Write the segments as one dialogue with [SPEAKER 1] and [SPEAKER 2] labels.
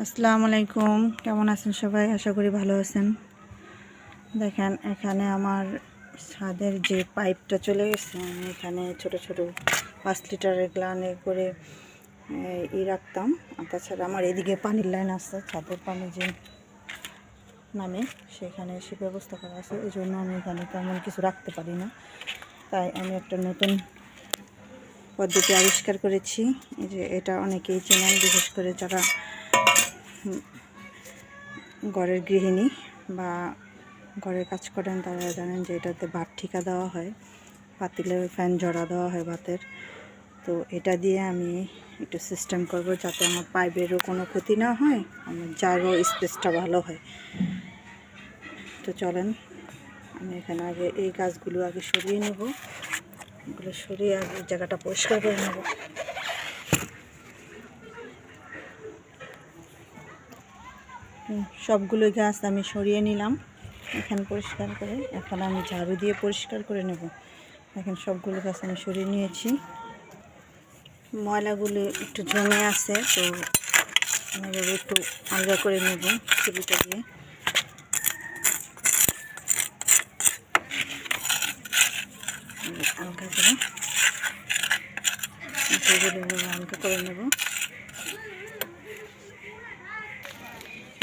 [SPEAKER 1] আসসালামু আলাইকুম, কেমন আছেন সবাই? আশা করি ভালো আছেন। দেখেন এখানে আমার ছাদের যে পাইপটা চলে গেছে, আমি এখানে ছোট ছোট 5 লিটারের গ্লানে করে রাখতাম। আর তাছাড়া আমার এদিকে পানির লাইন আছে, ছাদের পানি যে নামে সেখানে সে ব্যবস্থা করা আছে। এই জন্য আমি এখানে তেমন কিছু রাখতে পারি না, তাই আমি একটা নতুন পদ্ধতি আবিষ্কার করেছি। এই যে এটা অনেকেই চেনেন, বিশেষ করে যারা ঘরের গৃহিণী বা ঘরের কাজ করেন তারা জানেন যে এটাতে ভাত ঠিকা দেওয়া হয়, পাতিলে ফ্যান জড়া দেওয়া হয় ভাতের। তো এটা দিয়ে আমি একটু সিস্টেম করব যাতে আমার পাইপেরও কোনো ক্ষতি না হয়, আমার জারও স্পেসটা ভালো হয়। তো চলেন আমি এখানে আগে এই গাছগুলো আগে সরিয়ে নেব, এগুলো সরিয়ে আগে জায়গাটা পরিষ্কার করে নেব। সবগুলো গাছ আমি সরিয়ে নিলাম এখানে পরিষ্কার করে। এখন আমি ঝাড়ু দিয়ে পরিষ্কার করে নেব। এখন সবগুলো গাছ আমি সরিয়ে নিয়েছি, ময়লাগুলো একটু জমে আছে, তো আমি এভাবে একটু আলগা করে নেব ছুরিটা দিয়ে। আলগা করে আলগা করে নেব।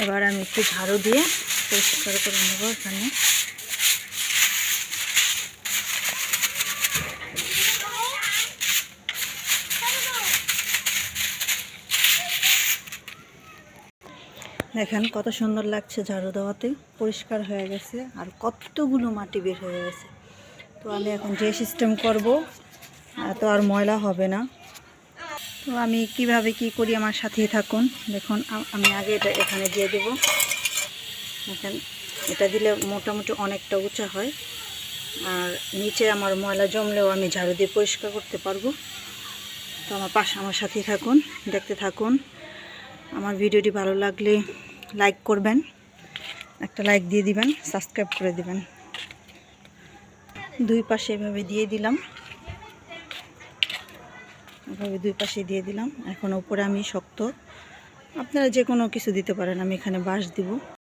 [SPEAKER 1] এবার আমি একটু ঝাড়ু দিয়ে পরিষ্কার করে নেব। এখানে দেখেন কত সুন্দর লাগছে, ঝাড়ু দেওয়াতে পরিষ্কার হয়ে গেছে আর কতগুলো মাটি বের হয়ে গেছে। তো আমি এখন যে সিস্টেম করব তো আর ময়লা হবে না। তো আমি কিভাবে কি করি আমার সাথেই থাকুন। দেখুন আমি আগে এটা এখানে দিয়ে দেব। দেখেন এটা দিলে মোটামুটি অনেকটা উঁচা হয়, আর নিচে আমার ময়লা জমলেও আমি ঝাড়ু দিয়ে পরিষ্কার করতে পারবো। তো আমার সাথেই থাকুন, দেখতে থাকুন। আমার ভিডিওটি ভালো লাগলে লাইক করবেন, একটা লাইক দিয়ে দিবেন, সাবস্ক্রাইব করে দিবেন। দুই পাশে এভাবে দিয়ে দিলাম, এভাবে দুই পাশে দিয়ে দিলাম। এখন উপরে আমি শক্ত, আপনারা যে কোনো কিছু দিতে পারেন, আমি এখানে বাঁশ দিব।